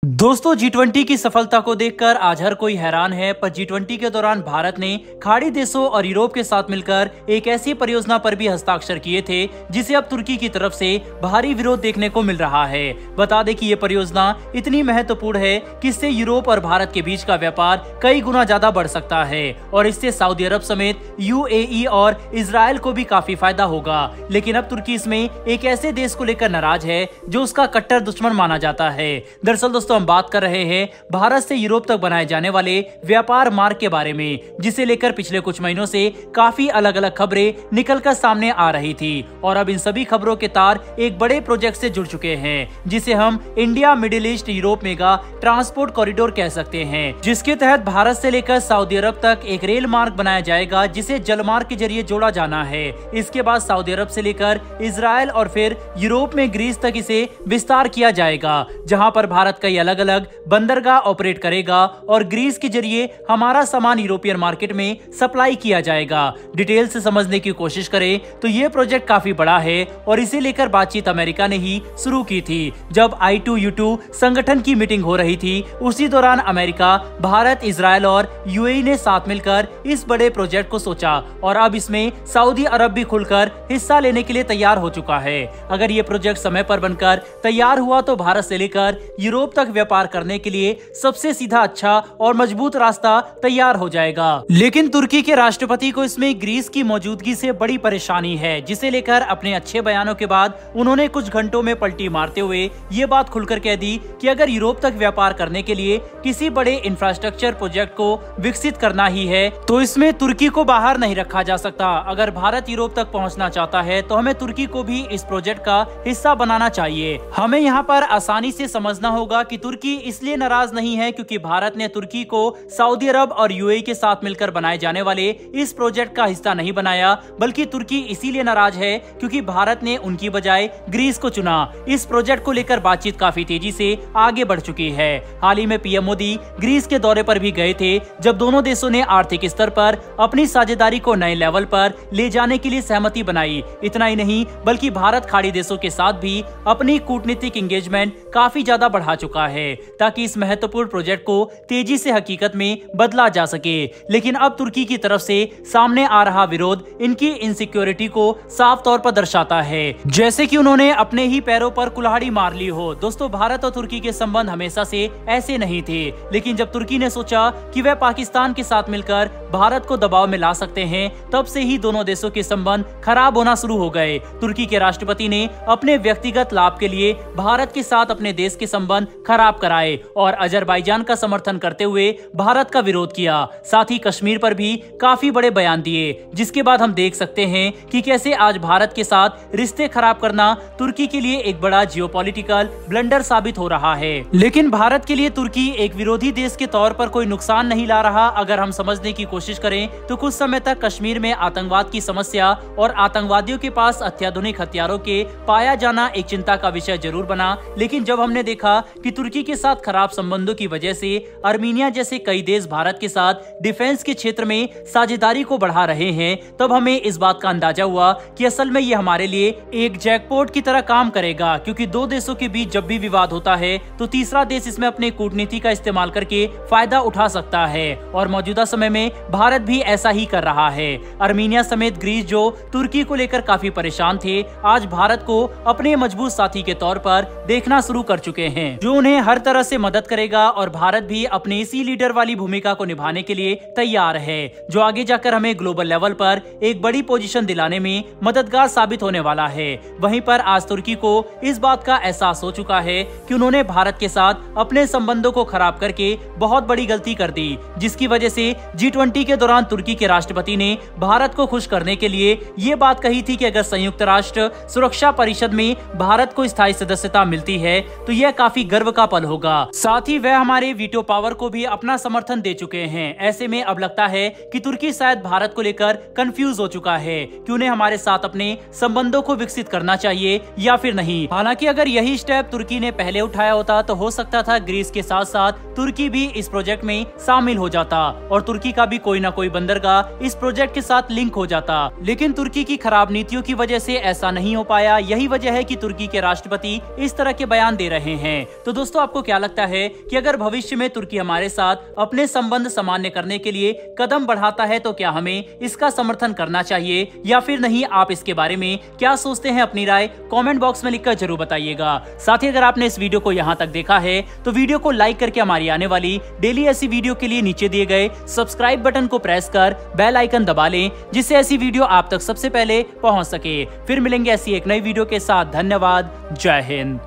दोस्तों G20 की सफलता को देखकर आज हर कोई हैरान है, पर G20 के दौरान भारत ने खाड़ी देशों और यूरोप के साथ मिलकर एक ऐसी परियोजना पर भी हस्ताक्षर किए थे जिसे अब तुर्की की तरफ से भारी विरोध देखने को मिल रहा है। बता दें कि ये परियोजना इतनी महत्वपूर्ण है कि इससे यूरोप और भारत के बीच का व्यापार कई गुना ज्यादा बढ़ सकता है और इससे सऊदी अरब समेत UAE और इजराइल को भी काफी फायदा होगा। लेकिन अब तुर्की इसमें एक ऐसे देश को लेकर नाराज है जो उसका कट्टर दुश्मन माना जाता है। दरअसल दोस्तों हम बात कर रहे हैं भारत से यूरोप तक बनाए जाने वाले व्यापार मार्ग के बारे में, जिसे लेकर पिछले कुछ महीनों से काफी अलग अलग खबरें निकलकर सामने आ रही थी और अब इन सभी खबरों के तार एक बड़े प्रोजेक्ट से जुड़ चुके हैं जिसे हम India middle east Europe mega transport corridor कह सकते हैं, जिसके तहत भारत से लेकर सऊदी अरब तक एक रेल मार्ग बनाया जाएगा जिसे जलमार्ग के जरिए जोड़ा जाना है। इसके बाद सऊदी अरब से लेकर इजराइल और फिर यूरोप में ग्रीस तक इसे विस्तार किया जाएगा, जहां पर भारत कई अलग अलग बंदरगाह ऑपरेट करेगा और ग्रीस के जरिए हमारा सामान यूरोपियन मार्केट में सप्लाई किया जाएगा। डिटेल से समझने की कोशिश करें तो ये प्रोजेक्ट काफी बड़ा है और इसे लेकर बातचीत अमेरिका ने ही शुरू की थी। जब I2U2 संगठन की मीटिंग हो रही थी उसी दौरान अमेरिका, भारत, इजराइल और UAE ने साथ मिलकर इस बड़े प्रोजेक्ट को सोचा और अब इसमें सऊदी अरब भी खुलकर हिस्सा लेने के लिए तैयार हो चुका है। अगर ये प्रोजेक्ट समय पर बनकर तैयार हुआ तो भारत से लेकर यूरोप तक व्यापार करने के लिए सबसे सीधा, अच्छा और मजबूत रास्ता तैयार हो जाएगा। लेकिन तुर्की के राष्ट्रपति को इसमें ग्रीस की मौजूदगी से बड़ी परेशानी है, जिसे लेकर अपने अच्छे बयानों के बाद उन्होंने कुछ घंटों में पलटी मारते हुए ये बात खुलकर कह दी कि अगर यूरोप तक व्यापार करने के लिए किसी बड़े इंफ्रास्ट्रक्चर प्रोजेक्ट को विकसित करना ही है तो इसमें तुर्की को बाहर नहीं रखा जा सकता। अगर भारत यूरोप तक पहुंचना चाहता है तो हमें तुर्की को भी इस प्रोजेक्ट का हिस्सा बनाना चाहिए। हमें यहाँ पर आसानी से समझना होगा कि तुर्की इसलिए नाराज नहीं है क्योंकि भारत ने तुर्की को सऊदी अरब और UAE के साथ मिलकर बनाए जाने वाले इस प्रोजेक्ट का हिस्सा नहीं बनाया, बल्कि तुर्की इसीलिए नाराज है क्योंकि भारत ने उनकी बजाय ग्रीस को चुना। इस प्रोजेक्ट को लेकर बातचीत काफी तेजी से आगे बढ़ चुकी है। हाल ही में PM मोदी ग्रीस के दौरे पर भी गए थे, जब दोनों देशों ने आर्थिक स्तर पर अपनी साझेदारी को नए लेवल पर ले जाने के लिए सहमति बनाई। इतना ही नहीं बल्कि भारत खाड़ी देशों के साथ भी अपनी कूटनीतिक एंगेजमेंट काफी ज्यादा बढ़ा चुका है ताकि इस महत्वपूर्ण प्रोजेक्ट को तेजी से हकीकत में बदला जा सके। लेकिन अब तुर्की की तरफ से सामने आ रहा विरोध इनकी इनसिक्योरिटी को साफ तौर पर दर्शाता है, जैसे कि उन्होंने अपने ही पैरों पर कुल्हाड़ी मार ली हो। दोस्तों भारत और तुर्की के संबंध हमेशा से ऐसे नहीं थे, लेकिन जब तुर्की ने सोचा कि वह पाकिस्तान के साथ मिलकर भारत को दबाव में ला सकते हैं, तब से ही दोनों देशों के संबंध खराब होना शुरू हो गए। तुर्की के राष्ट्रपति ने अपने व्यक्तिगत लाभ के लिए भारत के साथ अपने देश के संबंध खराब कराए और अजरबैजान का समर्थन करते हुए भारत का विरोध किया। साथ ही कश्मीर पर भी काफी बड़े बयान दिए, जिसके बाद हम देख सकते हैं कि कैसे आज भारत के साथ रिश्ते खराब करना तुर्की के लिए एक बड़ा जियोपॉलिटिकल ब्लंडर साबित हो रहा है। लेकिन भारत के लिए तुर्की एक विरोधी देश के तौर पर कोई नुकसान नहीं ला रहा। अगर हम समझने की कोशिश करें तो कुछ समय तक कश्मीर में आतंकवाद की समस्या और आतंकवादियों के पास अत्याधुनिक हथियारों के पाया जाना एक चिंता का विषय जरूर बना, लेकिन जब हमने देखा कि तुर्की के साथ खराब संबंधों की वजह से आर्मीनिया जैसे कई देश भारत के साथ डिफेंस के क्षेत्र में साझेदारी को बढ़ा रहे हैं, तब हमें इस बात का अंदाजा हुआ कि असल में ये हमारे लिए एक जैकपॉट की तरह काम करेगा, क्योंकि दो देशों के बीच जब भी विवाद होता है तो तीसरा देश इसमें अपने कूटनीति का इस्तेमाल करके फायदा उठा सकता है और मौजूदा समय में भारत भी ऐसा ही कर रहा है। आर्मीनिया समेत ग्रीस जो तुर्की को लेकर काफी परेशान थे, आज भारत को अपने मजबूत साथी के तौर पर देखना शुरू कर चुके हैं, जो उन्हें हर तरह से मदद करेगा और भारत भी अपने इसी लीडर वाली भूमिका को निभाने के लिए तैयार है, जो आगे जाकर हमें ग्लोबल लेवल पर एक बड़ी पोजीशन दिलाने में मददगार साबित होने वाला है। वहीं पर आज तुर्की को इस बात का एहसास हो चुका है कि उन्होंने भारत के साथ अपने संबंधों को खराब करके बहुत बड़ी गलती कर दी, जिसकी वजह से G20 के दौरान तुर्की के राष्ट्रपति ने भारत को खुश करने के लिए ये बात कही थी कि अगर संयुक्त राष्ट्र सुरक्षा परिषद में भारत को स्थायी सदस्यता मिलती है तो यह काफी गर्व का पल होगा। साथ ही वह हमारे वीटो पावर को भी अपना समर्थन दे चुके हैं। ऐसे में अब लगता है कि तुर्की शायद भारत को लेकर कंफ्यूज हो चुका है कि उन्हें हमारे साथ अपने संबंधों को विकसित करना चाहिए या फिर नहीं। हालांकि अगर यही स्टेप तुर्की ने पहले उठाया होता तो हो सकता था ग्रीस के साथ साथ तुर्की भी इस प्रोजेक्ट में शामिल हो जाता और तुर्की का भी कोई ना कोई बंदरगाह इस प्रोजेक्ट के साथ लिंक हो जाता, लेकिन तुर्की की खराब नीतियों की वजह से ऐसा नहीं हो पाया। यही वजह है कि तुर्की के राष्ट्रपति इस तरह के बयान दे रहे हैं। तो दोस्तों, आपको क्या लगता है कि अगर भविष्य में तुर्की हमारे साथ अपने संबंध सामान्य करने के लिए कदम बढ़ाता है तो क्या हमें इसका समर्थन करना चाहिए या फिर नहीं? आप इसके बारे में क्या सोचते हैं? अपनी राय कमेंट बॉक्स में लिखकर जरूर बताइएगा। साथ ही अगर आपने इस वीडियो को यहां तक देखा है तो वीडियो को लाइक करके हमारी आने वाली डेली ऐसी वीडियो के लिए नीचे दिए गए सब्सक्राइब बटन को प्रेस कर बेल आइकन दबा लें, जिससे ऐसी वीडियो आप तक सबसे पहले पहुंच सके। फिर मिलेंगे ऐसी एक नई वीडियो के साथ। धन्यवाद। जय हिंद।